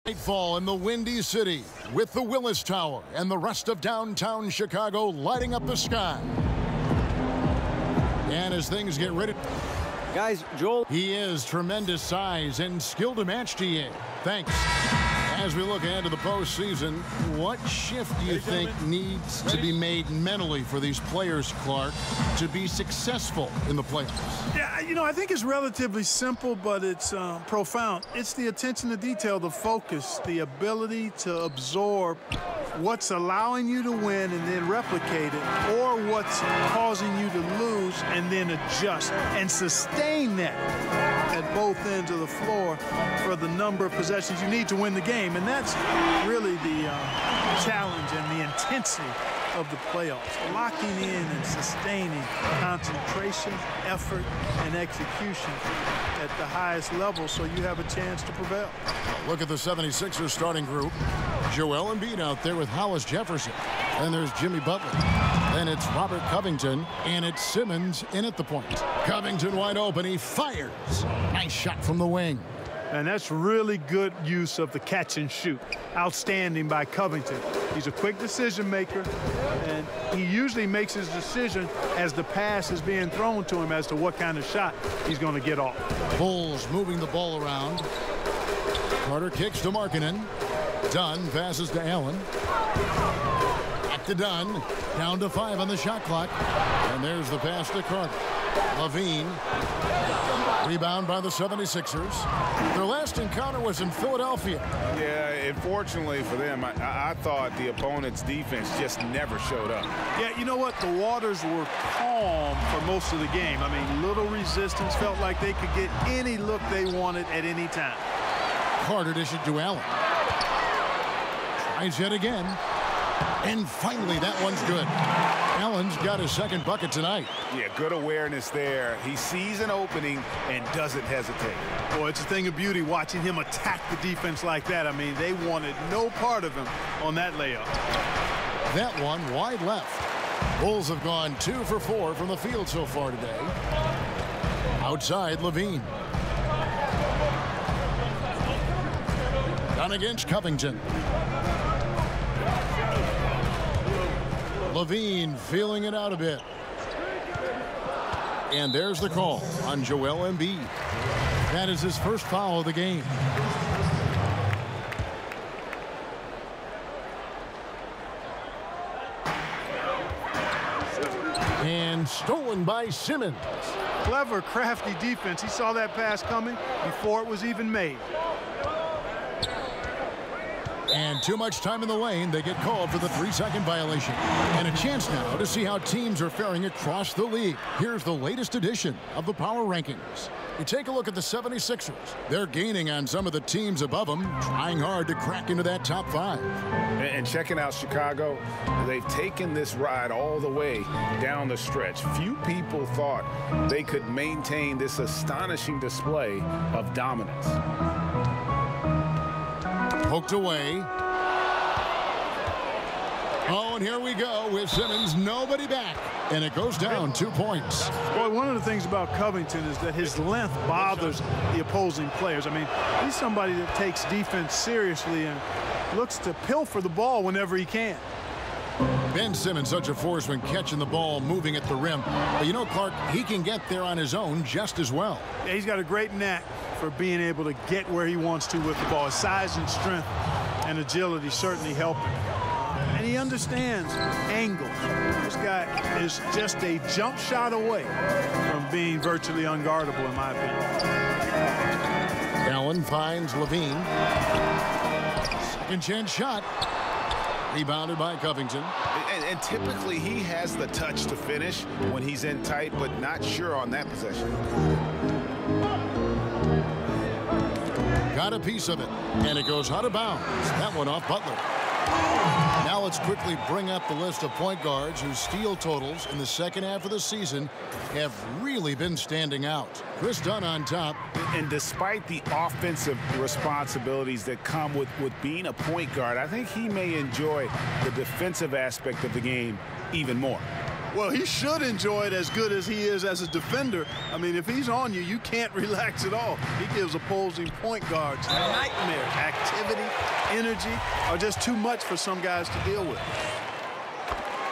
Nightfall in the Windy City with the Willis Tower and the rest of downtown Chicago lighting up the sky. And as things get ready, guys, Joel, he is tremendous size and skill to match TA. Thanks. As we look ahead to the postseason, what shift do you think needs to be made mentally for these players, Clark, to be successful in the playoffs? Yeah, you know, I think it's relatively simple, but it's profound. It's the attention to detail, the focus, the ability to absorb what's allowing you to win and then replicate it, or what's causing you to lose and then adjust and sustain that at both ends of the floor for the number of possessions you need to win the game. And that's really the challenge and the intensity of the playoffs. Locking in and sustaining concentration, effort, and execution at the highest level so you have a chance to prevail. Look at the 76ers starting group. Joel Embiid out there with Hollis Jefferson. Then there's Jimmy Butler. Then it's Robert Covington, and it's Simmons in at the point. Covington wide open. He fires. Nice shot from the wing. And that's really good use of the catch and shoot. Outstanding by Covington. He's a quick decision maker, and he usually makes his decision as the pass is being thrown to him as to what kind of shot he's going to get off. Bulls moving the ball around. Carter kicks to Markkanen. Dunn passes to Allen. Back to Dunn. Down to 5 on the shot clock. And there's the pass to Carter. Levine. Rebound by the 76ers. Their last encounter was in Philadelphia. Yeah, unfortunately for them, I thought the opponent's defense just never showed up. Yeah, you know what? The waters were calm for most of the game. I mean, little resistance. Felt like they could get any look they wanted at any time. Carter dishes to Allen. Tries yet again. And finally, that one's good. Allen's got his second bucket tonight. Yeah, good awareness there. He sees an opening and doesn't hesitate. Boy, it's a thing of beauty watching him attack the defense like that. I mean, they wanted no part of him on that layup. That one wide left. Bulls have gone 2 for 4 from the field so far today. Outside, Levine. Down against Covington. Levine feeling it out a bit. And there's the call on Joel Embiid. That is his first foul of the game. And stolen by Simmons. Clever, crafty defense. He saw that pass coming before it was even made. And too much time in the lane. They get called for the 3-second violation. And a chance now to see how teams are faring across the league. Here's the latest edition of the Power Rankings. You take a look at the 76ers. They're gaining on some of the teams above them, trying hard to crack into that top 5. And checking out Chicago, they've taken this ride all the way down the stretch. Few people thought they could maintain this astonishing display of dominance. Poked away. Oh, and here we go with Simmons. Nobody back. And it goes down 2 points. Boy, one of the things about Covington is that his length bothers the opposing players. I mean, he's somebody that takes defense seriously and looks to pilfer the ball whenever he can. Ben Simmons, such a force when catching the ball, moving at the rim. But you know, Clark, he can get there on his own just as well. Yeah, he's got a great knack for being able to get where he wants to with the ball. His size and strength and agility certainly help him. And he understands angles. This guy is just a jump shot away from being virtually unguardable, in my opinion. Allen finds Levine. Second chance shot. Rebounded by Covington. And typically he has the touch to finish when he's in tight, but not sure on that possession. Got a piece of it, and it goes out of bounds. That one off Butler. Now let's quickly bring up the list of point guards whose steal totals in the second half of the season have really been standing out. Chris Dunn on top. And despite the offensive responsibilities that come with being a point guard, I think he may enjoy the defensive aspect of the game even more. Well, he should enjoy it as good as he is as a defender. I mean, if he's on you, you can't relax at all. He gives opposing point guards nightmare activity energy are just too much for some guys to deal with.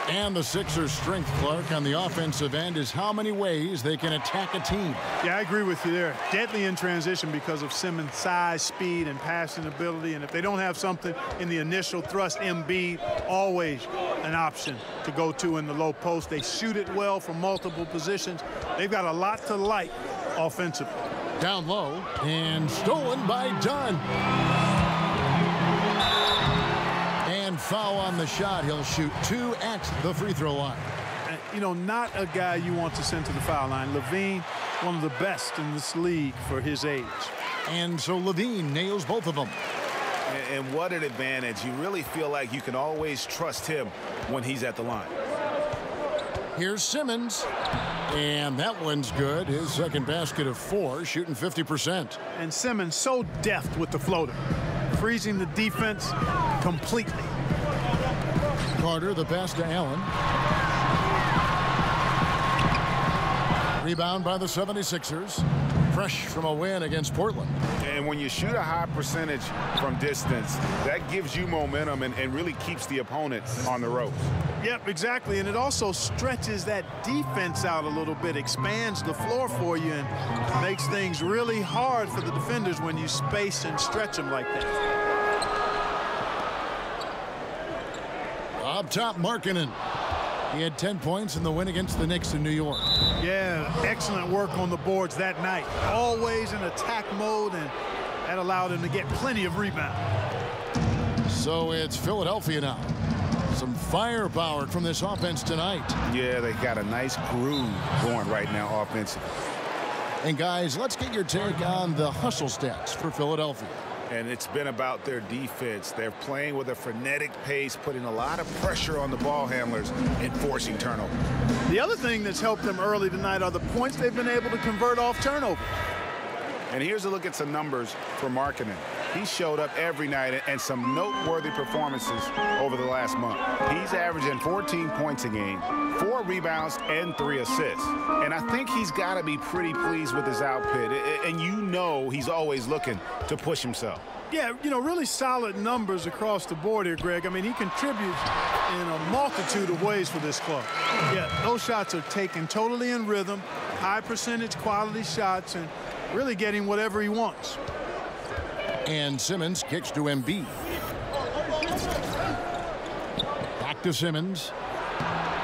And the Sixers' strength, Clark, on the offensive end is how many ways they can attack a team. Yeah, I agree with you there. Deadly in transition because of Simmons' size, speed, and passing ability. And if they don't have something in the initial thrust, Embiid, always an option to go to in the low post. They shoot it well from multiple positions. They've got a lot to like offensively. Down low and stolen by Dunn. And foul on the shot. He'll shoot 2 at the free throw line. You know, not a guy you want to send to the foul line. LaVine, one of the best in this league for his age. And so LaVine nails both of them. And what an advantage. You really feel like you can always trust him when he's at the line. Here's Simmons. And that one's good. His second basket of 4, shooting 50%. And Simmons so deft with the floater, freezing the defense completely. Carter, the pass to Allen. Rebound by the 76ers. Fresh from a win against Portland. And when you shoot a high percentage from distance, that gives you momentum and really keeps the opponent on the ropes. Yep, exactly. And it also stretches that defense out a little bit, expands the floor for you, and makes things really hard for the defenders when you space and stretch them like that. Up top, Markkanen. He had 10 points in the win against the Knicks in New York. Yeah, excellent work on the boards that night. Always in attack mode, and that allowed him to get plenty of rebound. So it's Philadelphia now. Some firepower from this offense tonight. Yeah, they got a nice groove going right now offensively. And guys, let's get your take on the hustle stats for Philadelphia. And it's been about their defense. They're playing with a frenetic pace, putting a lot of pressure on the ball handlers and forcing turnover. The other thing that's helped them early tonight are the points they've been able to convert off turnover. And here's a look at some numbers for Markkanen. He showed up every night and some noteworthy performances over the last month. He's averaging 14 points a game, 4 rebounds, and 3 assists. And I think he's got to be pretty pleased with his output. And you know he's always looking to push himself. Yeah, you know, really solid numbers across the board here, Greg. I mean, he contributes in a multitude of ways for this club. Yeah, those shots are taken totally in rhythm, high percentage quality shots, and really getting whatever he wants. And Simmons kicks to Embiid. Back to Simmons.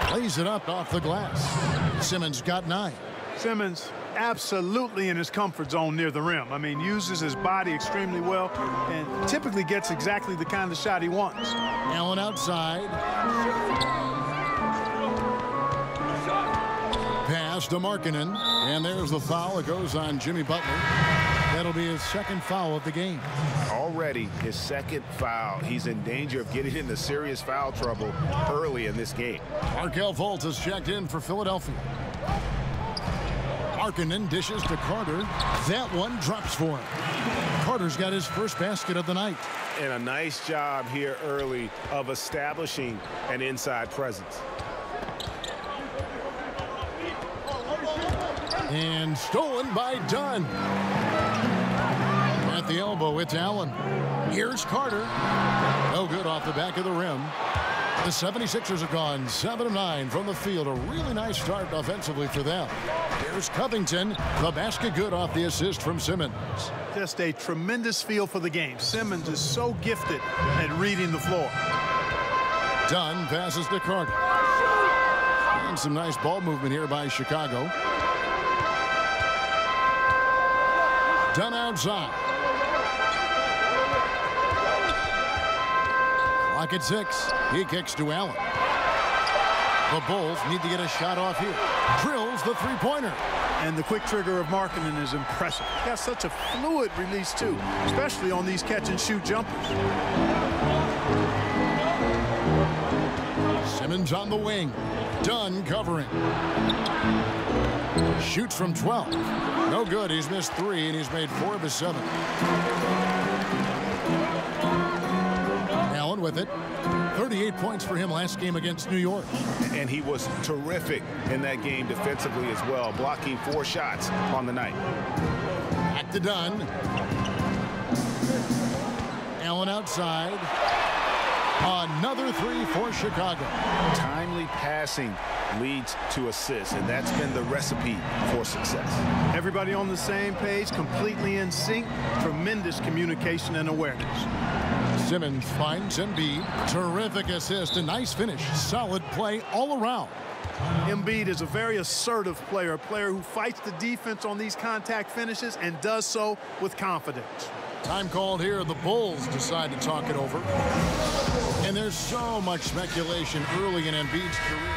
Plays it up off the glass. Simmons got 9. Simmons absolutely in his comfort zone near the rim. I mean, uses his body extremely well and typically gets exactly the kind of shot he wants. Allen outside. Pass to Markkanen. And there's the foul. It goes on Jimmy Butler. That'll be his second foul of the game. Already his second foul. He's in danger of getting into serious foul trouble early in this game. Markelle Fultz has checked in for Philadelphia. Markkanen dishes to Carter. That one drops for him. Carter's got his first basket of the night. And a nice job here early of establishing an inside presence. And stolen by Dunn. At the elbow, it's Allen. Here's Carter. No good off the back of the rim. The 76ers have gone 7 of 9 from the field. A really nice start offensively for them. Here's Covington. The basket good off the assist from Simmons. Just a tremendous feel for the game. Simmons is so gifted at reading the floor. Dunn passes to Carter. And some nice ball movement here by Chicago. Dunn outside. Clock at 6. He kicks to Allen. The Bulls need to get a shot off here. Drills the three-pointer. And the quick trigger of Markkanen is impressive. He got such a fluid release, too, especially on these catch-and-shoot jumpers. Simmons on the wing. Dunn covering. Shoots from 12. No good. He's missed 3, and he's made 4 of his 7. Allen with it. 38 points for him last game against New York. And he was terrific in that game defensively as well, blocking 4 shots on the night. Back to Dunn. Allen outside. Another three for Chicago. Timely passing leads to assists, and that's been the recipe for success. Everybody on the same page, completely in sync. Tremendous communication and awareness. Simmons finds Embiid. Terrific assist, a nice finish. Solid play all around. Embiid is a very assertive player, a player who fights the defense on these contact finishes and does so with confidence. Time called here. The Bulls decide to talk it over. And there's so much speculation early in Embiid's career.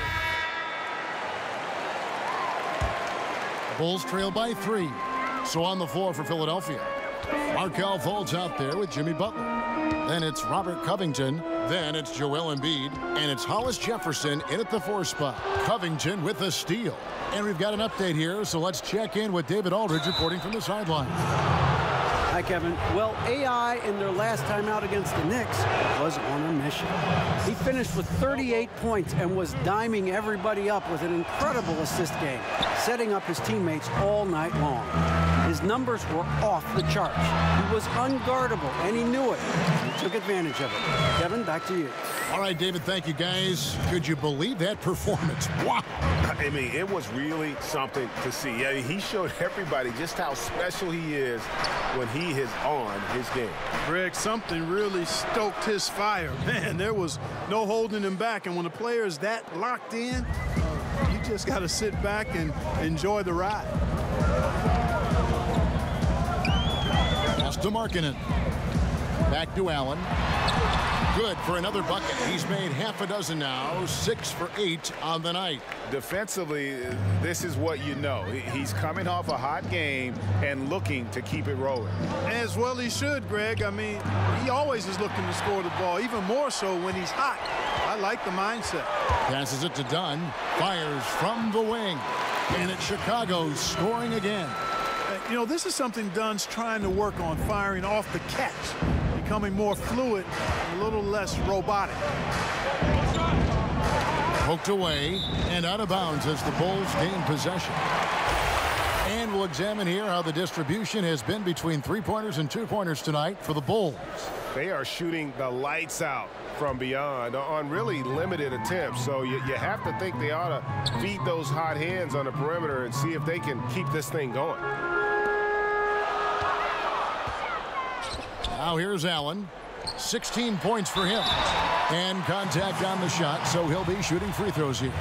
The Bulls trail by 3. So on the floor for Philadelphia. Markelle Fultz out there with Jimmy Butler. Then it's Robert Covington. Then it's Joel Embiid. And it's Hollis Jefferson in at the 4 spot. Covington with a steal. And we've got an update here, so let's check in with David Aldridge reporting from the sideline. Hi, Kevin. Well, AI in their last time out against the Knicks was on a mission. He finished with 38 points and was diming everybody up with an incredible assist game, setting up his teammates all night long. His numbers were off the charts. He was unguardable, and he knew it. He took advantage of it. Kevin, back to you. All right, David, thank you, guys. Could you believe that performance? Wow. I mean, it was really something to see. I mean, he showed everybody just how special he is when he is on his game. Greg, something really stoked his fire. Man, there was no holding him back. And when a player is that locked in, you just got to sit back and enjoy the ride. Pass to Markkanen. Back to Allen. Good for another bucket. He's made half a dozen now, 6 for 8 on the night. Defensively, this is what you know. He's coming off a hot game and looking to keep it rolling. As well he should, Greg. I mean, he always is looking to score the ball, even more so when he's hot. I like the mindset. Passes it to Dunn. Fires from the wing. And it's Chicago scoring again. You know, this is something Dunn's trying to work on, firing off the catch, becoming more fluid, a little less robotic. Poked away and out of bounds as the Bulls gain possession. And we'll examine here how the distribution has been between 3-pointers and 2-pointers tonight for the Bulls. They are shooting the lights out from beyond on really limited attempts. So you have to think they ought to feed those hot hands on the perimeter and see if they can keep this thing going. Now here's Allen. 16 points for him. And contact on the shot, so he'll be shooting free throws here.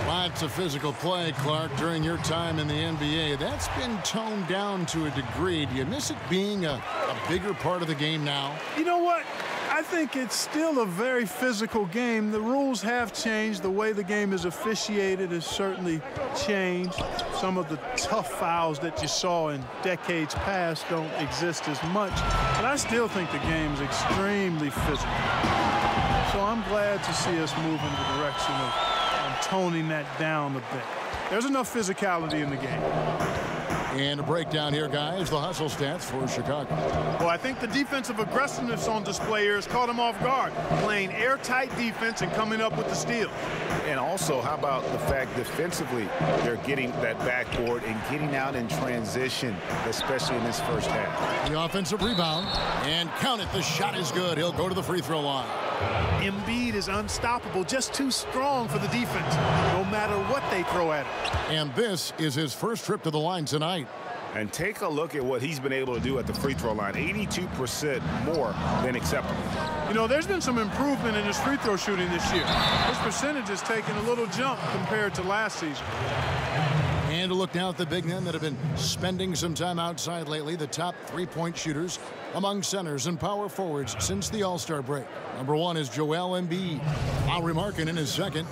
Lots of physical play, Clark, during your time in the NBA. That's been toned down to a degree. Do you miss it being a bigger part of the game now? You know what? I think it's still a very physical game. The rules have changed. The way the game is officiated has certainly changed. Some of the tough fouls that you saw in decades past don't exist as much. But I still think the game is extremely physical. So I'm glad to see us move in the direction of toning that down a bit. There's enough physicality in the game. And a breakdown here, guys. The hustle stats for Chicago. Well, I think the defensive aggressiveness on display here has caught him off guard, playing airtight defense and coming up with the steal. And also, how about the fact defensively they're getting that backboard and getting out in transition, especially in this first half. The offensive rebound. And count it. The shot is good. He'll go to the free throw line. Embiid is unstoppable, just too strong for the defense, no matter what they throw at him. And this is his first trip to the line tonight. And take a look at what he's been able to do at the free throw line. 82% more than acceptable. You know, there's been some improvement in his free throw shooting this year. His percentage has taken a little jump compared to last season. And a look now at the big men that have been spending some time outside lately. The top 3-point shooters among centers and power forwards since the All-Star break. Number 1 is Joel Embiid. Lauri Markkanen is second.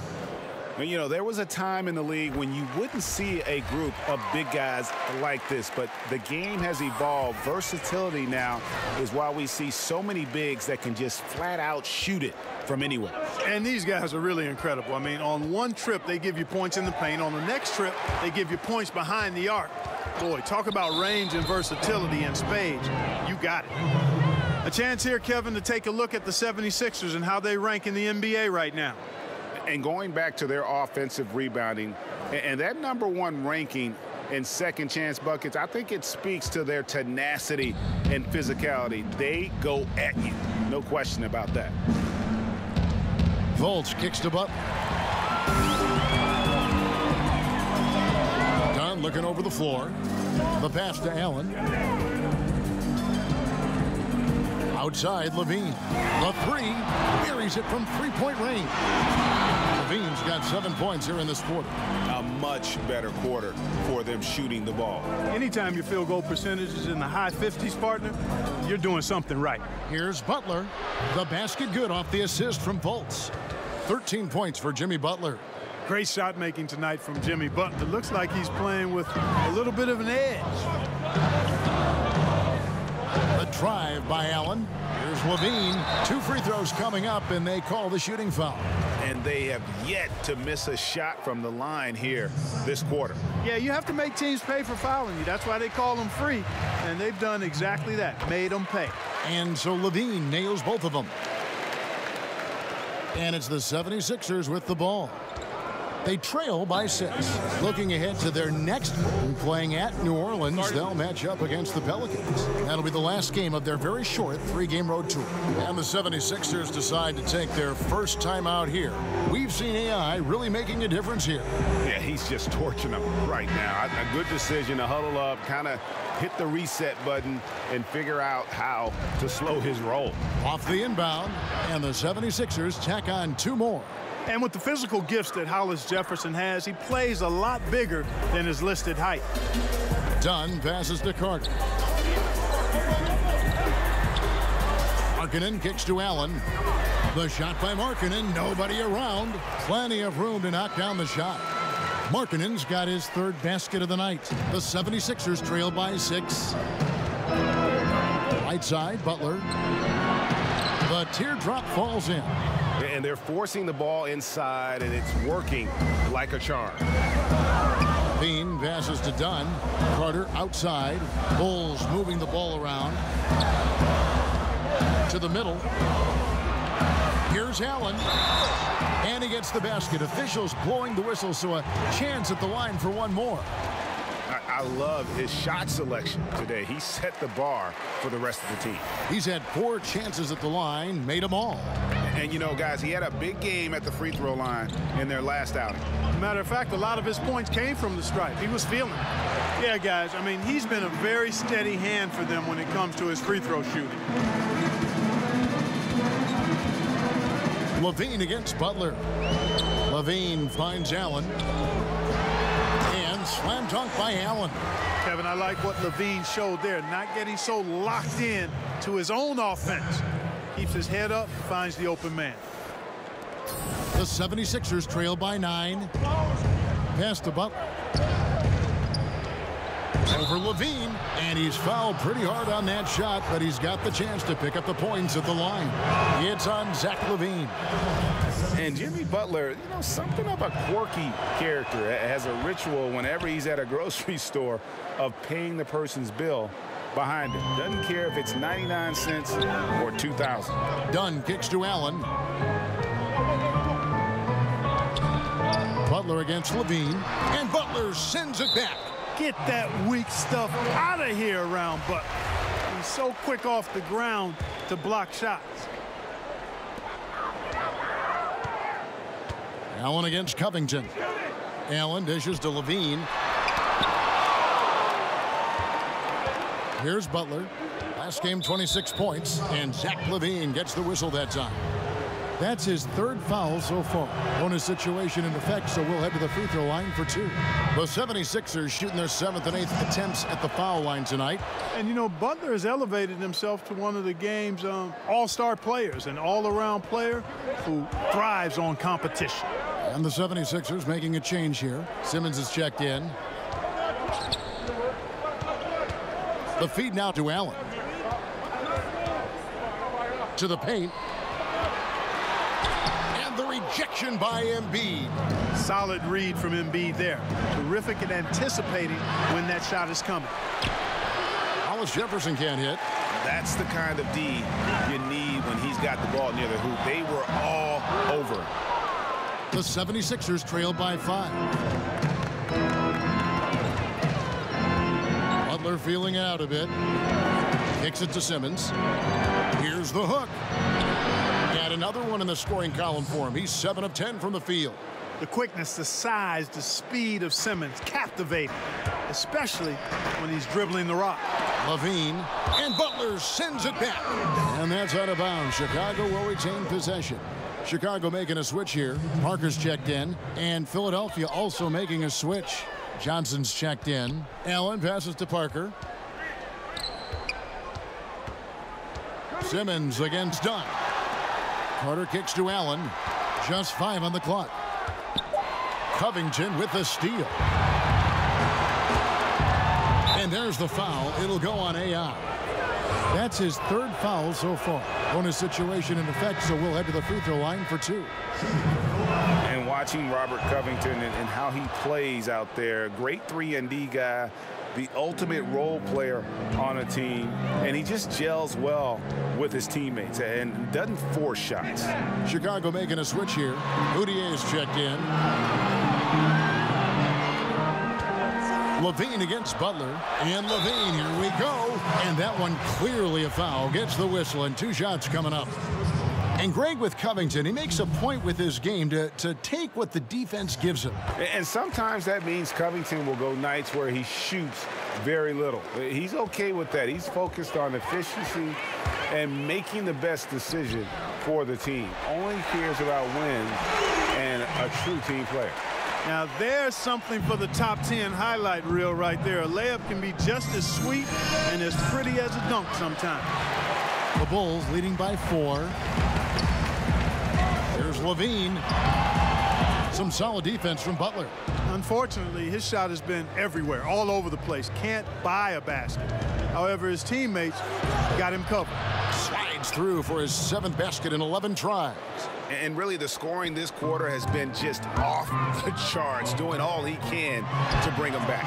And, you know, there was a time in the league when you wouldn't see a group of big guys like this, but the game has evolved. Versatility now is why we see so many bigs that can just flat out shoot it from anywhere. And these guys are really incredible. I mean, on one trip, they give you points in the paint. On the next trip, they give you points behind the arc. Boy, talk about range and versatility in spades. You got it. A chance here, Kevin, to take a look at the 76ers and how they rank in the NBA right now. And going back to their offensive rebounding, and that number 1 ranking in second chance buckets, I think it speaks to their tenacity and physicality. They go at you. No question about that. Fultz kicks to Butler. Dunn looking over the floor. The pass to Allen. Outside, Levine. The three. Buries it from three-point range. Levine's got 7 points here in this quarter. A much better quarter for them shooting the ball. Anytime your field goal percentage is in the high 50s, partner, you're doing something right. Here's Butler. The basket good off the assist from Fultz. 13 points for Jimmy Butler. Great shot making tonight from Jimmy Butler. Looks like he's playing with a little bit of an edge. The drive by Allen. Here's Levine. 2 free throws coming up, and they call the shooting foul. And they have yet to miss a shot from the line here this quarter. Yeah, you have to make teams pay for fouling you. That's why they call them free. And they've done exactly that, made them pay. And so Levine nails both of them. And it's the 76ers with the ball. They trail by 6. Looking ahead to their next game, playing at New Orleans, they'll match up against the Pelicans. That'll be the last game of their very short 3-game road tour. And the 76ers decide to take their first time out here. We've seen AI really making a difference here. Yeah, he's just torching them right now. A good decision to huddle up, kind of hit the reset button, and figure out how to slow his roll. Off the inbound, and the 76ers tack on 2 more. And with the physical gifts that Hollis Jefferson has, he plays a lot bigger than his listed height. Dunn passes to Carter. Markkanen kicks to Allen. The shot by Markkanen, nobody around. Plenty of room to knock down the shot. Markkanen's got his 3rd basket of the night. The 76ers trail by 6. Right side, Butler. The teardrop falls in. And they're forcing the ball inside, and it's working like a charm. Bean passes to Dunn. Carter outside. Bulls moving the ball around. To the middle. Here's Allen. And he gets the basket. Officials blowing the whistle, so a chance at the line for one more. I love his shot selection today. He set the bar for the rest of the team. He's had 4 chances at the line, made them all. And, you know, guys, he had a big game at the free throw line in their last outing. Matter of fact, a lot of his points came from the stripe. He was feeling it. Yeah, guys, I mean, he's been a very steady hand for them when it comes to his free throw shooting. Levine against Butler. Levine finds Allen. And slam dunk by Allen. Kevin, I like what Levine showed there, not getting so locked in to his own offense. Keeps his head up, finds the open man. The 76ers trail by 9. Pass to Butler. Over Levine, and he's fouled pretty hard on that shot, but he's got the chance to pick up the points at the line. It's on Zach LaVine. And Jimmy Butler, you know, something of a quirky character, has a ritual whenever he's at a grocery store of paying the person's bill behind him. Doesn't care if it's 99 cents or 2,000. Dunn kicks to Allen. Butler against Levine, and Butler sends it back. Get that weak stuff out of here around Butler. He's so quick off the ground to block shots. Allen against Covington. Allen dishes to Levine. Here's Butler. Last game, 26 points, and Zach LaVine gets the whistle that time. That's his 3rd foul so far. Bonus situation in effect, so we'll head to the free throw line for 2. The 76ers shooting their 7th and 8th attempts at the foul line tonight. And, you know, Butler has elevated himself to one of the game's all-star players, an all-around player who thrives on competition. And the 76ers making a change here. Simmons is checked in. The feed now to Allen. To the paint. And the rejection by Embiid. Solid read from Embiid there. Terrific at anticipating when that shot is coming. Hollis Jefferson can't hit. That's the kind of D you need when he's got the ball near the hoop. They were all over it. The 76ers trail by 5. Butler feeling it out a bit. Kicks it to Simmons. Here's the hook. And another one in the scoring column for him. He's 7 of 10 from the field. The quickness, the size, the speed of Simmons, captivating, especially when he's dribbling the rock. Levine, and Butler sends it back. And that's out of bounds. Chicago will retain possession. Chicago making a switch here. Parker's checked in, and Philadelphia also making a switch. Johnson's checked in. Allen passes to Parker. Simmons against Dunn. Carter kicks to Allen. Just 5 on the clock. Covington with the steal. And there's the foul. It'll go on AI. That's his 3rd foul so far. Bonus situation in effect, so we'll head to the free throw line for 2. And watching Robert Covington and how he plays out there, great 3-and-D guy, the ultimate role player on a team, and he just gels well with his teammates and doesn't force shots. Chicago making a switch here. Moutier is checked in. Levine against Butler, and Levine, here we go, and that one clearly a foul. Gets the whistle, and 2 shots coming up. And Greg, with Covington, he makes a point with his game to take what the defense gives him. And sometimes that means Covington will go nights where he shoots very little. He's okay with that. He's focused on efficiency and making the best decision for the team. Only cares about wins and a true team player. Now there's something for the top 10 highlight reel right there. A layup can be just as sweet and as pretty as a dunk sometimes. The Bulls leading by 4. Here's Levine. Some solid defense from Butler. Unfortunately, his shot has been everywhere, all over the place. Can't buy a basket. However, his teammates got him covered. Slides through for his 7th basket in 11 tries. And really, the scoring this quarter has been just off the charts, doing all he can to bring him back.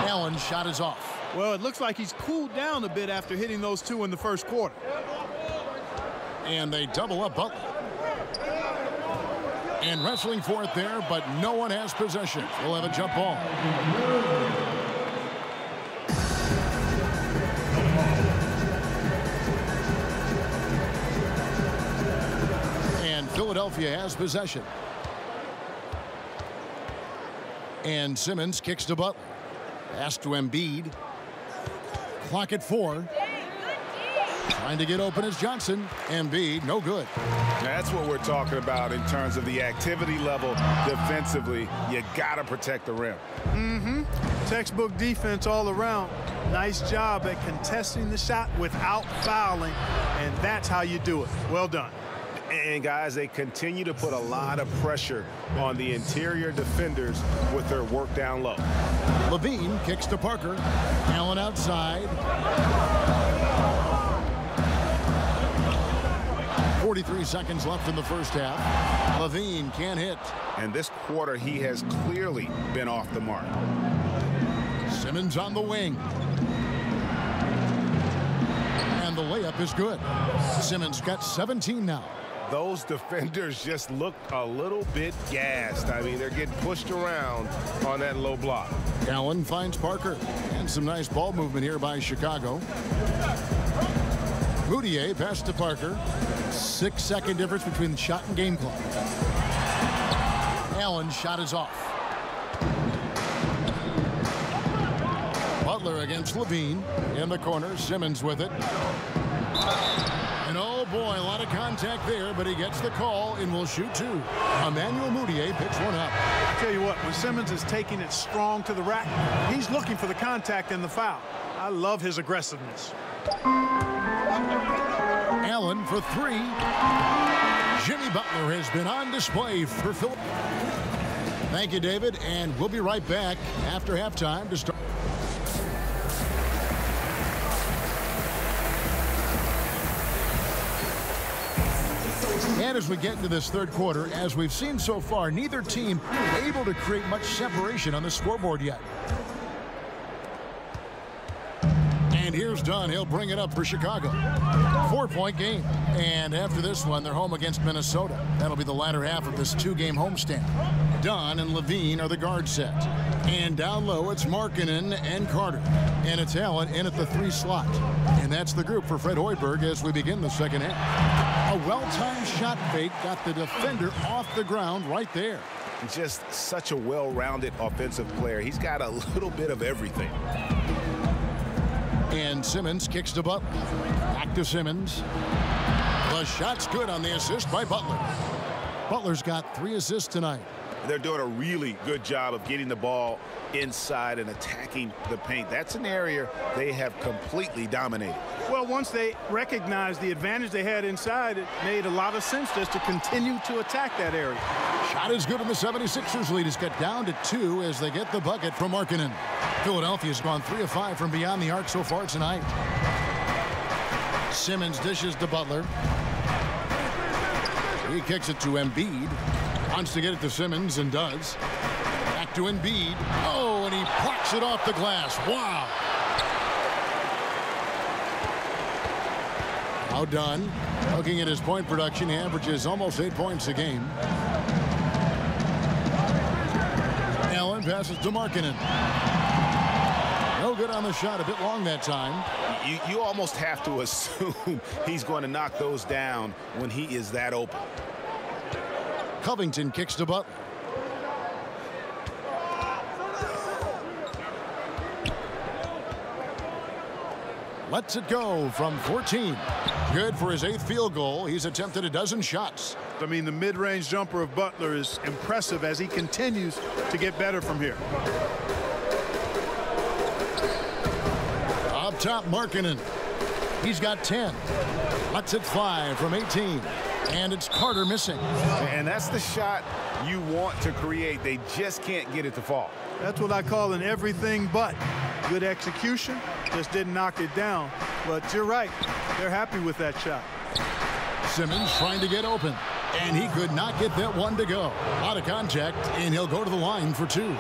Allen's shot is off. Well, it looks like he's cooled down a bit after hitting those 2 in the first quarter. And they double up Butler. And wrestling for it there, but no one has possession. We'll have a jump ball. And Philadelphia has possession. And Simmons kicks to Butler. Pass to Embiid. Clock at 4. Trying to get open is Johnson. Embiid, no good. That's what we're talking about in terms of the activity level defensively. You got to protect the rim. Textbook defense all around. Nice job at contesting the shot without fouling, and that's how you do it. Well done. And guys, they continue to put a lot of pressure on the interior defenders with their work down low. Levine kicks to Parker. Allen outside. 43 seconds left in the first half. Levine can't hit. And this quarter, he has clearly been off the mark. Simmons on the wing. And the layup is good. Simmons got 17 now. Those defenders just looked a little bit gassed. I mean, they're getting pushed around on that low block. Allen finds Parker. And some nice ball movement here by Chicago. Moutier pass to Parker. 6-second difference between the shot and game clock. Allen's shot is off. Butler against Levine. In the corner, Simmons with it. And oh boy, a lot of contact there, but he gets the call and will shoot 2. Emmanuel Moutier picks one up. I'll tell you what, when Simmons is taking it strong to the rack, he's looking for the contact and the foul. I love his aggressiveness. Allen for 3. Jimmy Butler has been on display for Phil. Thank you, David, and we'll be right back after halftime to start. And as we get into this third quarter, as we've seen so far, neither team able to create much separation on the scoreboard yet. And here's Here's Dunn. He'll bring it up for Chicago. 4-point game. And after this one, they're home against Minnesota. That'll be the latter half of this 2-game homestand. Dunn and Levine are the guard set. And down low, it's Markkanen and Carter. And it's Allen in at the 3 slot. And that's the group for Fred Hoiberg as we begin the second half. A well-timed shot fake got the defender off the ground right there. Just such a well-rounded offensive player. He's got a little bit of everything. And Simmons kicks to Butler. Back to Simmons. The shot's good on the assist by Butler. Butler's got 3 assists tonight. They're doing a really good job of getting the ball inside and attacking the paint. That's an area they have completely dominated. Well, once they recognized the advantage they had inside, it made a lot of sense just to continue to attack that area. Shot is good, and the 76ers lead is cut down to 2 as they get the bucket from Markkanen. Philadelphia's gone 3 of 5 from beyond the arc so far tonight. Simmons dishes to Butler. He kicks it to Embiid. Wants to get it to Simmons and does. Back to Embiid. Oh, and he plucks it off the glass. Wow. Now Dunn. Looking at his point production, he averages almost 8 points a game. Allen passes to Markkanen. No good on the shot. A bit long that time. You almost have to assume he's going to knock those down when he is that open. Covington kicks to Butler. Lets it go from 14. Good for his 8th field goal. He's attempted a dozen shots. I mean, the mid-range jumper of Butler is impressive as he continues to get better from here. Up top, Markkanen. He's got 10. Lets it fly from 18. And it's Carter missing. And that's the shot you want to create. They just can't get it to fall. That's what I call an everything but. Good execution, just didn't knock it down. But you're right, they're happy with that shot. Simmons trying to get open. And he could not get that one to go. Out of contact, and he'll go to the line for 2.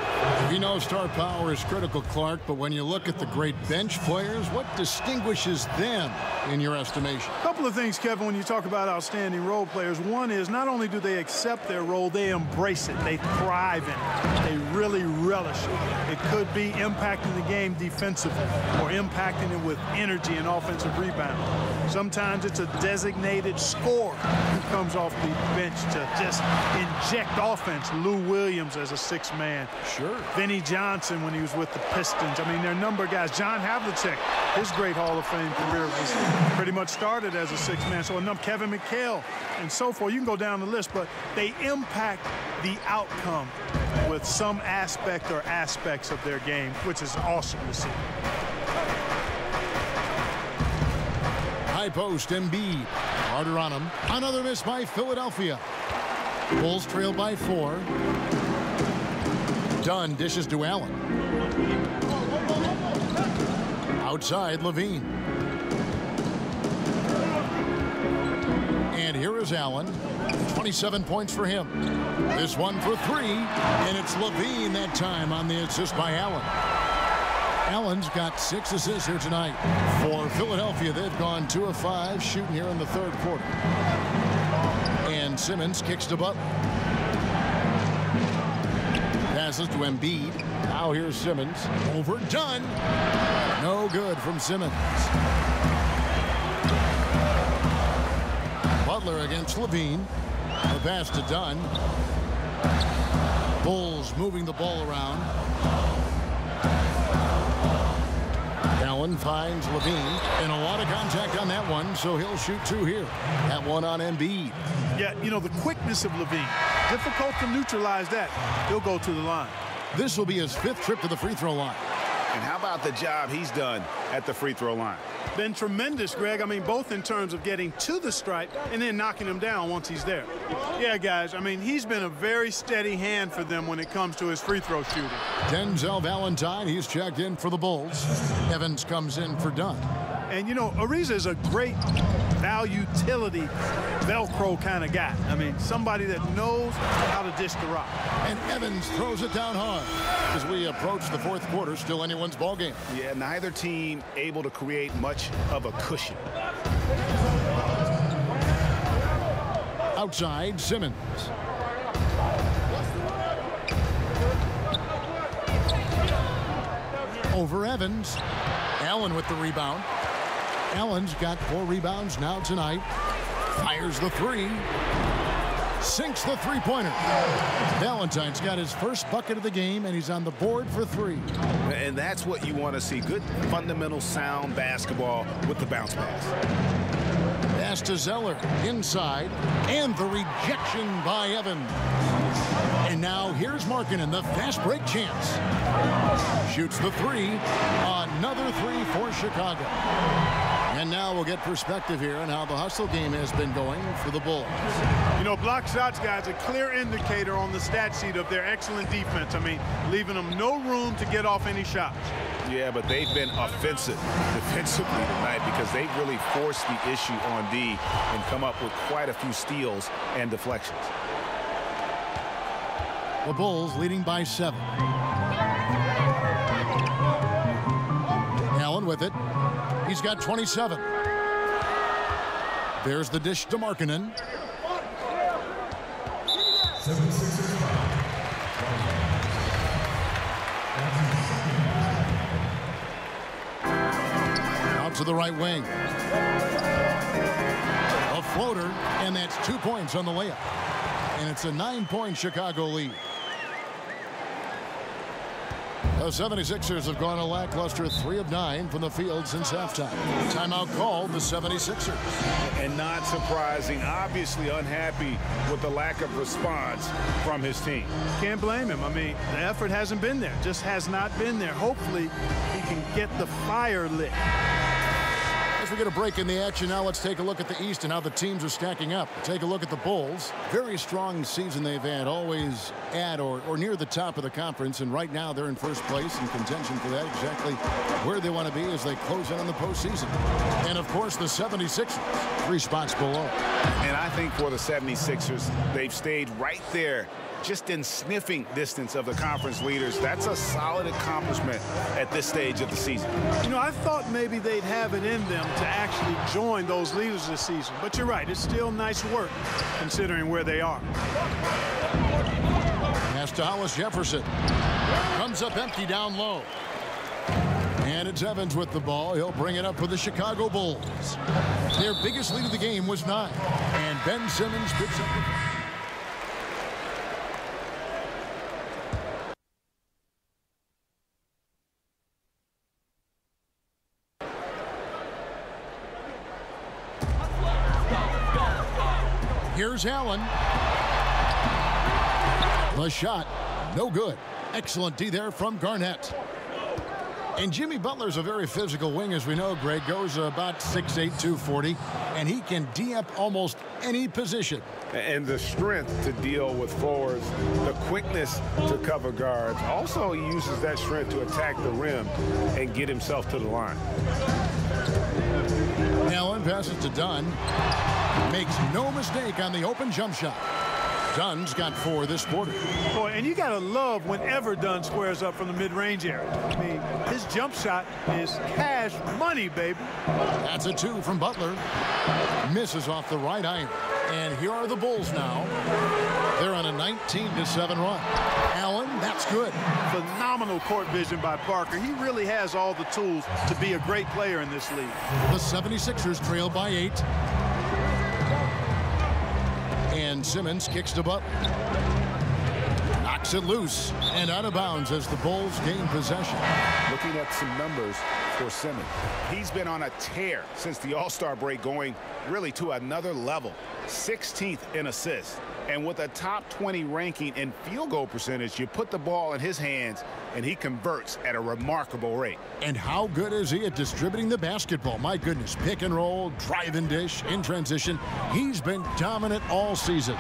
We know star power is critical, Clark, but when you look at the great bench players, what distinguishes them in your estimation? A couple of things, Kevin, when you talk about outstanding role players. One is not only do they accept their role, they embrace it. They thrive in it. They really relish it. It could be impacting the game defensively or impacting it with energy and offensive rebound. Sometimes it's a designated scorer who comes off the bench to just inject offense. Lou Williams as a 6th man. Sure. Vinnie Johnson when he was with the Pistons. I mean, there are a number of guys. John Havlicek, his great Hall of Fame career was pretty much started as a 6th man. So a number, Kevin McHale and so forth. You can go down the list, but they impact the outcome with some aspect or aspects of their game, which is awesome to see. High post, Embiid. Carter on him. Another miss by Philadelphia. Bulls trail by 4. Dunn dishes to Allen. Outside, Levine. And here is Allen. 27 points for him. This one for 3. And it's Levine that time on the assist by Allen. Allen's got 6 assists here tonight. For Philadelphia, they've gone 2 of 5 shooting here in the 3rd quarter. And Simmons kicks to Butler. Passes to Embiid. Now here's Simmons. Over Dunn. No good from Simmons. Butler against Levine. The pass to Dunn. Bulls moving the ball around. Allen finds Levine, and a lot of contact on that one, so he'll shoot 2 here. That one on Embiid. Yeah, you know, the quickness of Levine, difficult to neutralize that. He'll go to the line. This will be his 5th trip to the free throw line. And how about the job he's done at the free throw line? Been tremendous, Greg. I mean, both in terms of getting to the stripe and then knocking him down once he's there. Yeah, guys, I mean, he's been a very steady hand for them when it comes to his free throw shooting. Denzel Valentine, he's checked in for the Bulls. Evans comes in for Dunn. And, you know, Ariza is a great utility Velcro kind of guy. I mean, somebody that knows how to dish the rock. And Evans throws it down hard. As we approach the fourth quarter, still anyone's ball game. Yeah, neither team able to create much of a cushion. Outside, Simmons. Over Evans. Allen with the rebound. Allen's got 4 rebounds now tonight. Fires the 3. Sinks the three-pointer. Valentine's got his first bucket of the game, and he's on the board for 3. And that's what you want to see. Good, fundamental, sound basketball with the bounce pass. Pass to Zeller inside, and the rejection by Evans. And now here's Markkanen, the fast break chance. Shoots the 3. Another 3 for Chicago. And now we'll get perspective here on how the hustle game has been going for the Bulls. You know, block shots, guys, a clear indicator on the stat sheet of their excellent defense. I mean, leaving them no room to get off any shots. Yeah, but they've been offensive defensively tonight because they've really forced the issue on D and come up with quite a few steals and deflections. The Bulls leading by 7. Allen with it. He's got 27. There's the dish to Markkanen. Out to the right wing. A floater, and that's 2 points on the layup. And it's a 9-point Chicago lead. The 76ers have gone a lackluster 3 of 9 from the field since halftime. Timeout called the 76ers. And not surprising, obviously unhappy with the lack of response from his team. Can't blame him. I mean, the effort hasn't been there. Just has not been there. Hopefully, he can get the fire lit. As we get a break in the action now, let's take a look at the East and how the teams are stacking up. Take a look at the Bulls. Very strong season they've had, always at or near the top of the conference, and right now they're in first place in contention for that, exactly where they want to be as they close in on the postseason. And of course the 76ers, 3 spots below. And I think for the 76ers, they've stayed right there, just in sniffing distance of the conference leaders. That's a solid accomplishment at this stage of the season. You know, I thought maybe they'd have it in them to actually join those leaders this season. But you're right, it's still nice work considering where they are. Pass to Hollis Jefferson. Comes up empty down low. And it's Evans with the ball. He'll bring it up for the Chicago Bulls. Their biggest lead of the game was 9. And Ben Simmons picks up the... Here's Allen. The shot, no good. Excellent D there from Garnett. And Jimmy Butler's a very physical wing, as we know, Greg. Goes about 6'8", 240, and he can D up almost any position. And the strength to deal with forwards, the quickness to cover guards. Also, he uses that strength to attack the rim and get himself to the line. Allen passes to Dunn. Makes no mistake on the open jump shot. Dunn's got 4 this quarter. Boy, and you got to love whenever Dunn squares up from the mid-range area. I mean, his jump shot is cash money, baby. That's a 2 from Butler. Misses off the right iron. And here are the Bulls now. They're on a 19-7 run. Allen, that's good. Phenomenal court vision by Parker. He really has all the tools to be a great player in this league. The 76ers trail by 8. And Simmons kicks to Butler. Knocks it loose and out of bounds as the Bulls gain possession. Looking at some numbers for Simmons. He's been on a tear since the All-Star break, going really to another level. 16th in assists. And with a top 20 ranking in field goal percentage, you put the ball in his hands and he converts at a remarkable rate. And how good is he at distributing the basketball? My goodness, pick and roll, drive and dish, in transition. He's been dominant all season.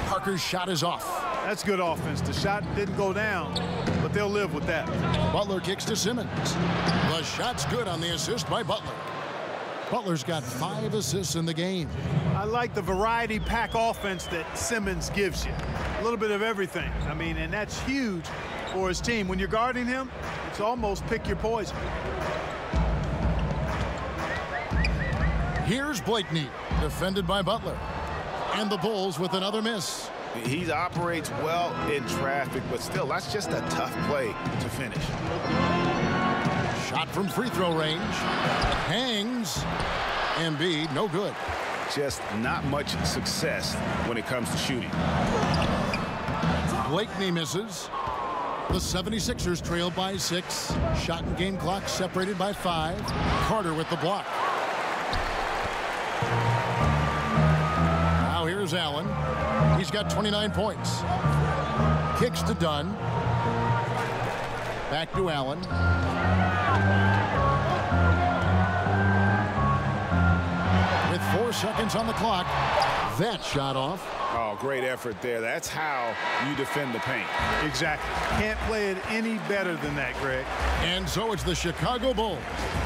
Parker's shot is off. That's good offense. The shot didn't go down, but they'll live with that. Butler kicks to Simmons. The shot's good on the assist by Butler. Butler's got 5 assists in the game. I like the variety pack offense that Simmons gives you. A little bit of everything. I mean, and that's huge for his team. When you're guarding him, it's almost pick your poison. Here's Blakeney, defended by Butler. And the Bulls with another miss. He operates well in traffic, but still, that's just a tough play to finish. Shot from free throw range. Hangs. Embiid, no good. Just not much success when it comes to shooting. Blakeney misses. The 76ers trailed by 6. Shot and game clock separated by 5. Carter with the block. Now here's Allen. He's got 29 points. Kicks to Dunn. Back to Allen. With 4 seconds on the clock. That shot off. Oh, great effort there. That's how you defend the paint. Exactly. Can't play it any better than that, Greg. And so it's the Chicago Bulls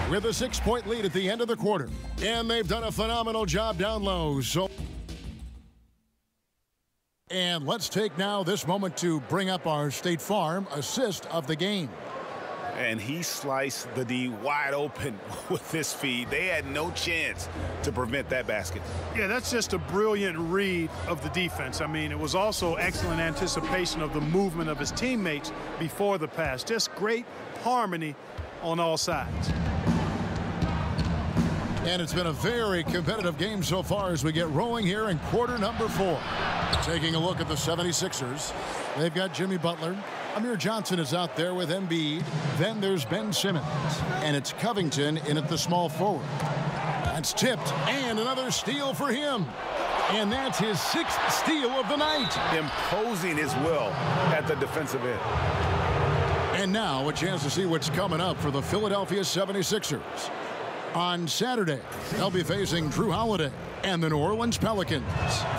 with a 6-point lead at the end of the quarter. And they've done a phenomenal job down low. And let's take now this moment to bring up our State Farm assist of the game. And he sliced the D wide open with this feed. They had no chance to prevent that basket. Yeah, that's just a brilliant read of the defense. I mean, it was also excellent anticipation of the movement of his teammates before the pass. Just great harmony on all sides. And it's been a very competitive game so far as we get rolling here in quarter number 4. Taking a look at the 76ers. They've got Jimmy Butler. Amir Johnson is out there with Embiid. Then there's Ben Simmons. And it's Covington in at the small forward. That's tipped. And another steal for him. And that's his 6th steal of the night. Imposing his will at the defensive end. And now a chance to see what's coming up for the Philadelphia 76ers. On Saturday, they'll be facing Drew Holiday and the New Orleans Pelicans.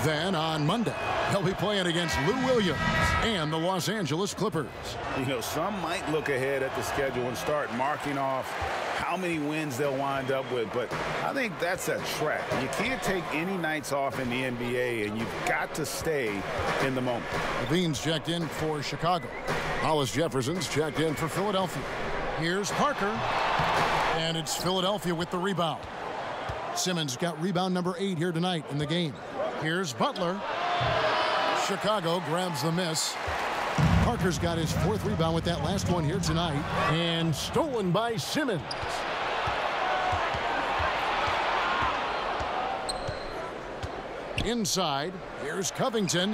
Then on Monday, they'll be playing against Lou Williams and the Los Angeles Clippers. You know, some might look ahead at the schedule and start marking off how many wins they'll wind up with, but I think that's a trap. You can't take any nights off in the NBA, and you've got to stay in the moment. Levine's checked in for Chicago. Hollis Jefferson's checked in for Philadelphia. Here's Parker. And it's Philadelphia with the rebound. Simmons got rebound number 8 here tonight in the game. Here's Butler. Chicago grabs the miss. Parker's got his 4th rebound with that last one here tonight. And stolen by Simmons. Inside, here's Covington.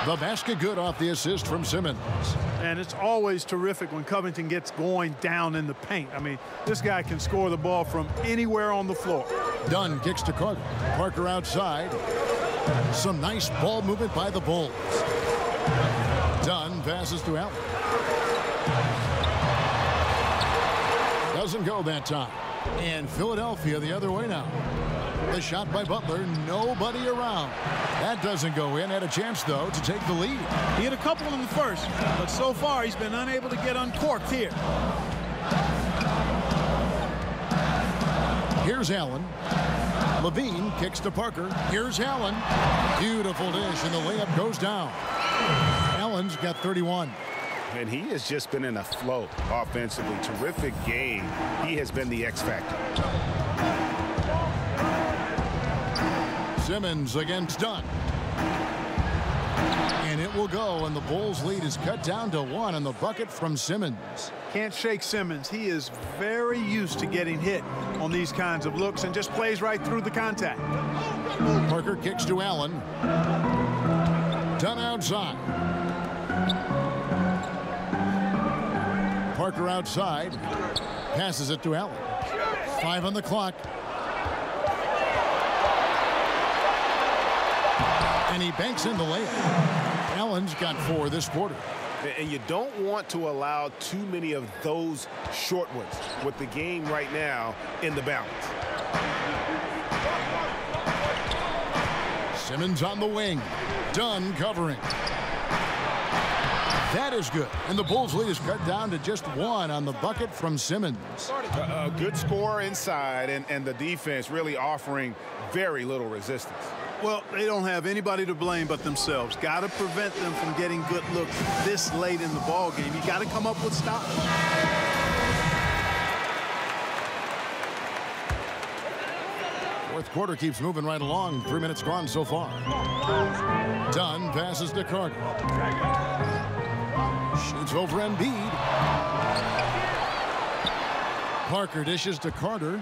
The basket good off the assist from Simmons. And it's always terrific when Covington gets going down in the paint. I mean, this guy can score the ball from anywhere on the floor. Dunn kicks to Carter. Parker outside. Some nice ball movement by the Bulls. Dunn passes to Allen. Doesn't go that time. And Philadelphia the other way now. The shot by Butler, nobody around. That doesn't go in. Had a chance, though, to take the lead. He had a couple in the first, but so far he's been unable to get uncorked here. Here's Allen. Levine kicks to Parker. Here's Allen. Beautiful dish, and the layup goes down. Allen's got 31. And he has just been in a flow offensively. Terrific game. He has been the X factor. Simmons against Dunn. And it will go, and the Bulls' lead is cut down to 1 on the bucket from Simmons. Can't shake Simmons. He is very used to getting hit on these kinds of looks and just plays right through the contact. Parker kicks to Allen. Dunn outside. Parker outside. Passes it to Allen. 5 on the clock. And he banks in the layup. Allen's got 4 this quarter. And you don't want to allow too many of those short ones with the game right now in the balance. Simmons on the wing. Dunn covering. That is good. And the Bulls lead is cut down to just 1 on the bucket from Simmons. A good score inside, and the defense really offering very little resistance. Well, they don't have anybody to blame but themselves. Got to prevent them from getting good looks this late in the ball game. You got to come up with stops. Fourth quarter keeps moving right along. 3 minutes gone so far. Dunn passes to Carter. Shoots over Embiid. Parker dishes to Carter.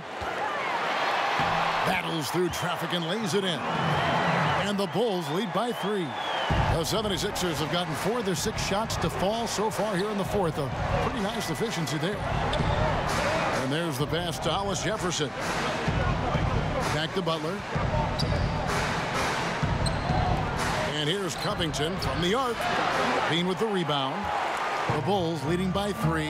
Battles through traffic and lays it in. And the Bulls lead by 3. The 76ers have gotten 4 of their 6 shots to fall so far here in the fourth. A pretty nice efficiency there. And there's the pass to Hollis Jefferson. Back to Butler. And here's Covington from the arc. Bean with the rebound. The Bulls leading by 3.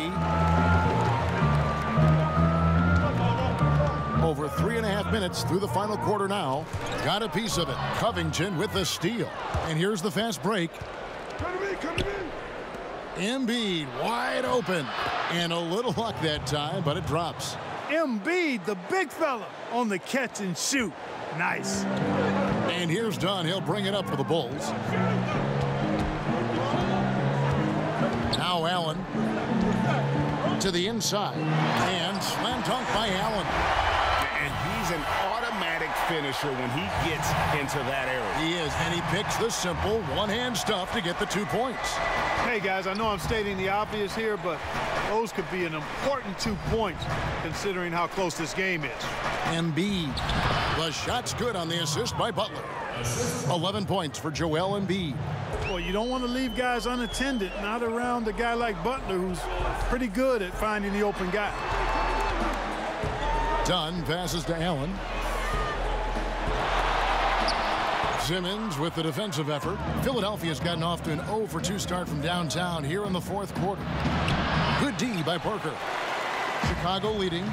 Over 3.5 minutes through the final quarter now. Got a piece of it. Covington with the steal. And here's the fast break. Come to me. Embiid wide open. And a little luck that time, but it drops. Embiid, the big fella, on the catch and shoot. Nice. And here's Dunn. He'll bring it up for the Bulls. Now Allen to the inside. And slam dunk by Allen. And he's an automatic finisher when he gets into that area. He is, and he picks the simple one-hand stuff to get the 2 points. Hey, guys, I know I'm stating the obvious here, but those could be an important 2 points considering how close this game is. Embiid. The shot's good on the assist by Butler. 11 points for Joel Embiid. Well, you don't want to leave guys unattended, not around a guy like Butler, who's pretty good at finding the open guy. Dunn passes to Allen. Simmons with the defensive effort. Philadelphia's gotten off to an 0-for-2 start from downtown here in the fourth quarter. Good D by Parker. Chicago leading.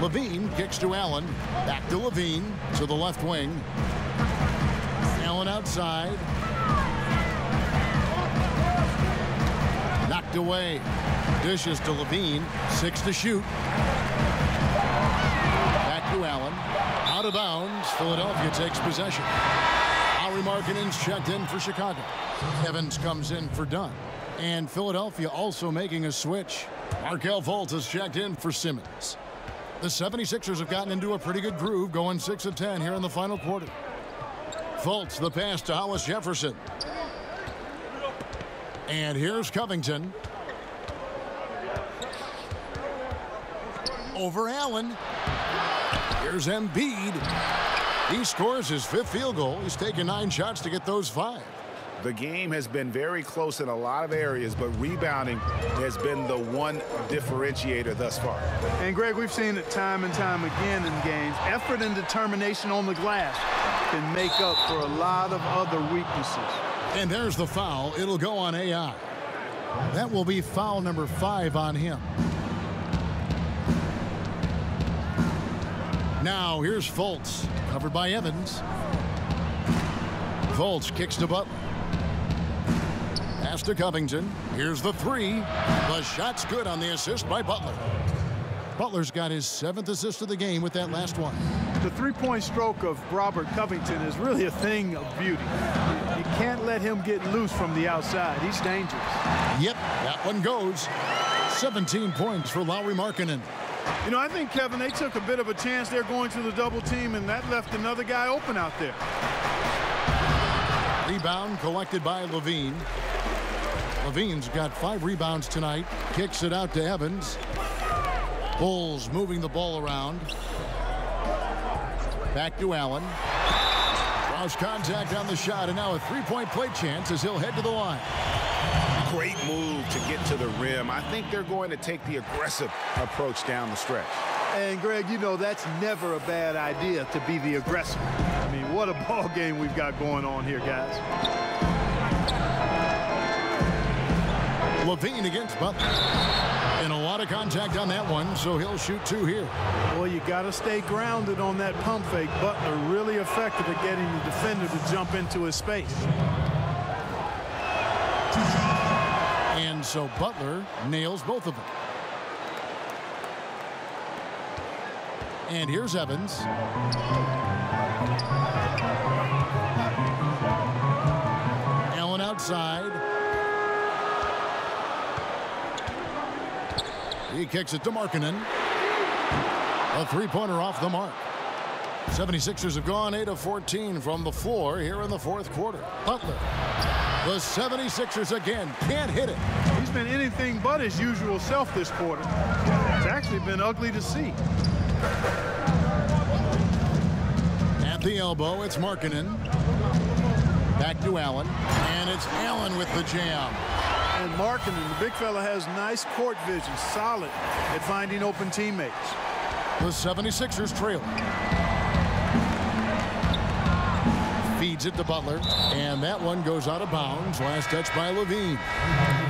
Levine kicks to Allen. Back to Levine to the left wing. Allen outside. Knocked away. Dishes to Levine. 6 to shoot. Back to Allen. Out of bounds. Philadelphia takes possession. Lauri Markkanen's checked in for Chicago. Evans comes in for Dunn. And Philadelphia also making a switch. Markelle Fultz has checked in for Simmons. The 76ers have gotten into a pretty good groove, going 6 of 10 here in the final quarter. Fultz, the pass to Hollis Jefferson. And here's Covington. Over Allen. Here's Embiid. He scores his 5th field goal. He's taken 9 shots to get those 5. The game has been very close in a lot of areas, but rebounding has been the one differentiator thus far. And, Greg, we've seen it time and time again in games. Effort and determination on the glass can make up for a lot of other weaknesses. And there's the foul. It'll go on AI. That will be foul number 5 on him. Now here's Fultz, covered by Evans. Fultz kicks to Butler. Pass to Covington. Here's the 3. The shot's good on the assist by Butler. Butler's got his 7th assist of the game with that last one. The three-point stroke of Robert Covington is really a thing of beauty. You can't let him get loose from the outside. He's dangerous. Yep, that one goes. 17 points for Lauri Markkanen. You know, I think, Kevin, they took a bit of a chance there going to the double team, and that left another guy open out there. Rebound collected by Levine. Levine's got 5 rebounds tonight. Kicks it out to Evans. Bulls moving the ball around. Back to Allen. Draws contact on the shot, and now a 3-point play chance as he'll head to the line. Great move to get to the rim. I think they're going to take the aggressive approach down the stretch. And, Greg, you know that's never a bad idea to be the aggressor. I mean, what a ball game we've got going on here, guys. Levine against Butler. And a lot of contact on that one, so he'll shoot 2 here. Well, you got to stay grounded on that pump fake. Butler really effective at getting the defender to jump into his space. And so Butler nails both of them. And here's Evans. Allen outside. He kicks it to Markkanen. A three-pointer off the mark. 76ers have gone 8 of 14 from the floor here in the fourth quarter. Butler. The 76ers again can't hit it. He's been anything but his usual self this quarter. It's actually been ugly to see. At the elbow, it's Markkanen. Back to Allen. And it's Allen with the jam. And Markkanen, the big fella, has nice court vision, solid at finding open teammates. The 76ers trail. Feeds it to Butler, and that one goes out of bounds. Last touch by LaVine.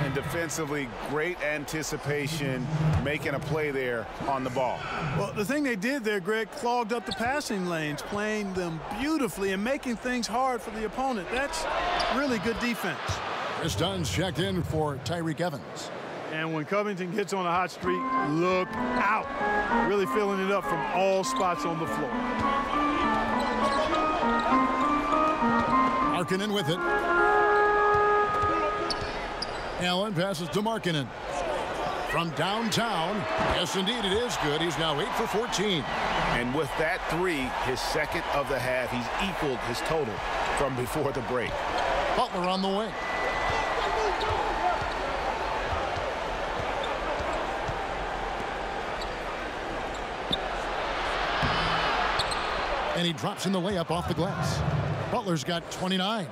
And defensively, great anticipation, making a play there on the ball. Well, the thing they did there, Greg, clogged up the passing lanes, playing them beautifully and making things hard for the opponent. That's really good defense. Chris Dunn's checked in for Tyreke Evans. And when Covington gets on a hot streak, look out. Really filling it up from all spots on the floor. Markkanen with it. Allen passes to Markkanen. From downtown, yes indeed it is good. He's now 8 for 14. And with that three, his second of the half, he's equaled his total from before the break. Butler on the wing. And he drops in the layup off the glass. Butler's got 29.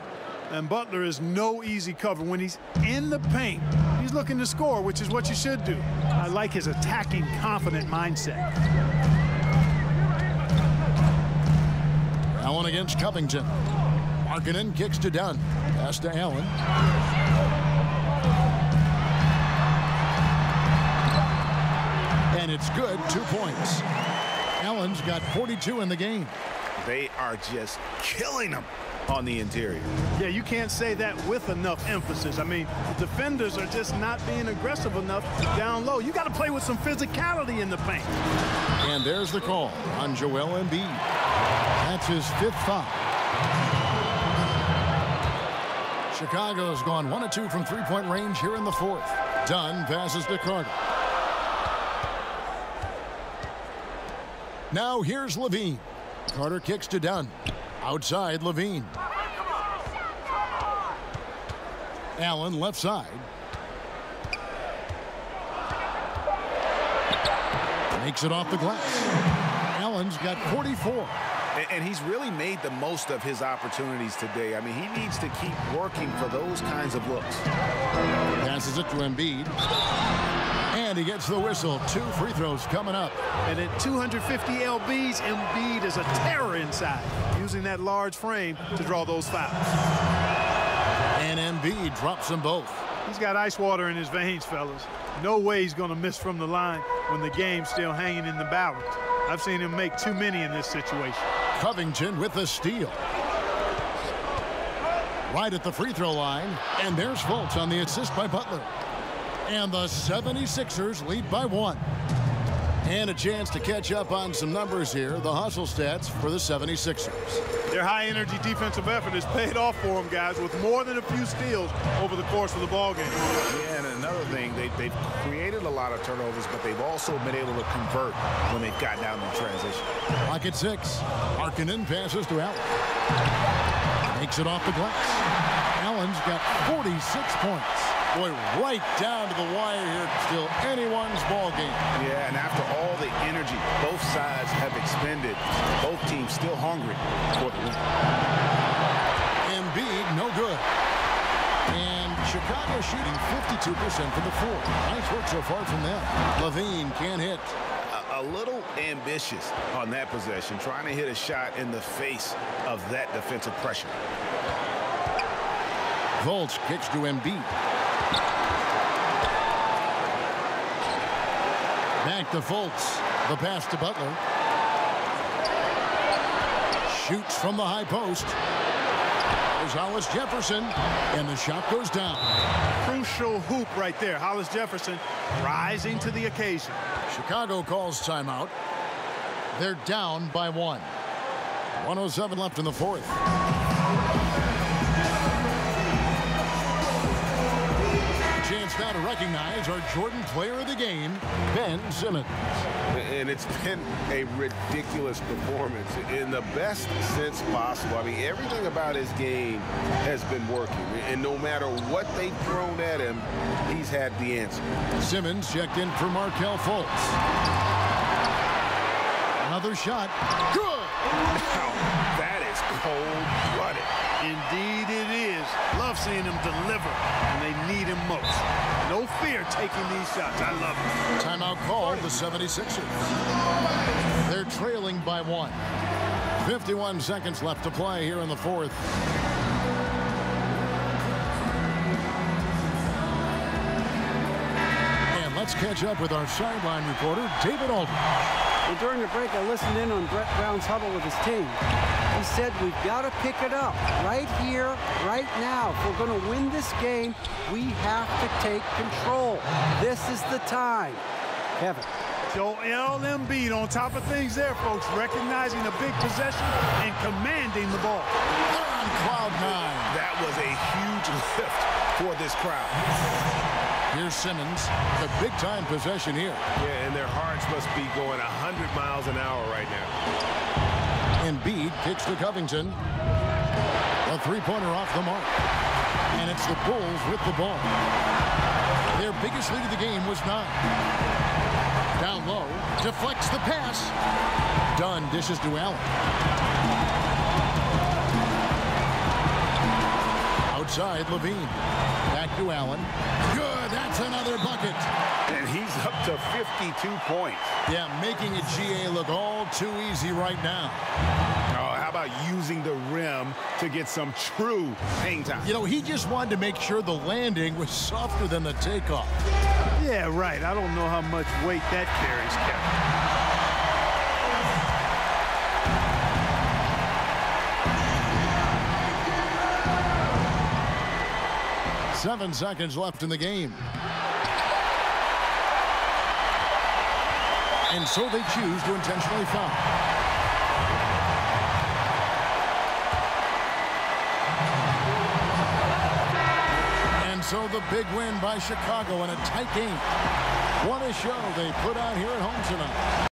And Butler is no easy cover. When he's in the paint, he's looking to score, which is what you should do. I like his attacking, confident mindset. Allen against Covington. Markkanen kicks to Dunn. Pass to Allen. And it's good, 2 points. Allen's got 42 in the game. They are just killing them on the interior. Yeah, you can't say that with enough emphasis. I mean, the defenders are just not being aggressive enough down low. You got to play with some physicality in the paint. And there's the call on Joel Embiid. That's his 5th foul. Chicago's gone 1 of 2 from three-point range here in the fourth. Dunn passes to Carter. Now here's LaVine. Carter kicks to Dunn. Outside LaVine. Allen left side. Makes it off the glass. Allen's got 44. And he's really made the most of his opportunities today. I mean, he needs to keep working for those kinds of looks. Passes it to Embiid. And he gets the whistle. 2 free throws coming up. And at 250 lbs, Embiid is a terror inside, using that large frame to draw those fouls. And Embiid drops them both. He's got ice water in his veins, fellas. No way he's going to miss from the line when the game's still hanging in the balance. I've seen him make too many in this situation. Covington with the steal. Right at the free throw line. And there's Fultz on the assist by Butler. And the 76ers lead by 1. And a chance to catch up on some numbers here. The hustle stats for the 76ers. Their high-energy defensive effort has paid off for them, guys, with more than a few steals over the course of the ballgame. Yeah, and another thing, they've created a lot of turnovers, but they've also been able to convert when they've gotten down in transition. Clock at 6. Markkanen passes to Allen. Makes it off the glass. Allen's got 46 points. Boy, right down to the wire here. Still anyone's ball game. Yeah, and after all the energy both sides have expended, both teams still hungry for the win. Embiid, no good. And Chicago shooting 52% from the floor. Nice work so far from them. LaVine can't hit. A little ambitious on that possession, trying to hit a shot in the face of that defensive pressure. Fultz kicks to Embiid. Back to Fultz. The pass to Butler. Shoots from the high post. There's Hollis Jefferson, and the shot goes down. Crucial hoop right there. Hollis Jefferson rising to the occasion. Chicago calls timeout. They're down by 1. 1:07 left in the fourth. Chance now to recognize our Jordan player of the game, Ben Simmons. And it's been a ridiculous performance in the best sense possible. I mean, everything about his game has been working. And no matter what they've thrown at him, he's had the answer. Simmons checked in for Markelle Fultz. Another shot. Good! Now, that is cold-blooded. Indeed it is. Love seeing him deliver when they need him most. No fear taking these shots. I love it. Timeout called the 76ers. They're trailing by 1. 51 seconds left to play here in the fourth. And let's catch up with our sideline reporter, David Aldridge. Well, during the break, I listened in on Brett Brown's huddle with his team. He said, we've got to pick it up right here, right now. If we're going to win this game, we have to take control. This is the time. Kevin. Joel Embiid on top of things there, folks, recognizing a big possession and commanding the ball. They're on cloud 9. That was a huge lift for this crowd. Here's Simmons, a big-time possession here. Yeah, and their hearts must be going 100 miles an hour right now. Embiid kicks to Covington. A three-pointer off the mark. And it's the Bulls with the ball. Their biggest lead of the game was 9. Down low, deflects the pass. Dunn dishes to Allen. Outside, Levine. Back to Allen. Good, that's another bucket. And he's up to 52 points. Yeah, making a GA look all too easy right now. Oh, how about using the rim to get some true hang time? You know, he just wanted to make sure the landing was softer than the takeoff. Yeah, right. I don't know how much weight that carries, Kevin. 7 seconds left in the game. And so they choose to intentionally foul. And so the big win by Chicago in a tight game. What a show they put on here at home tonight.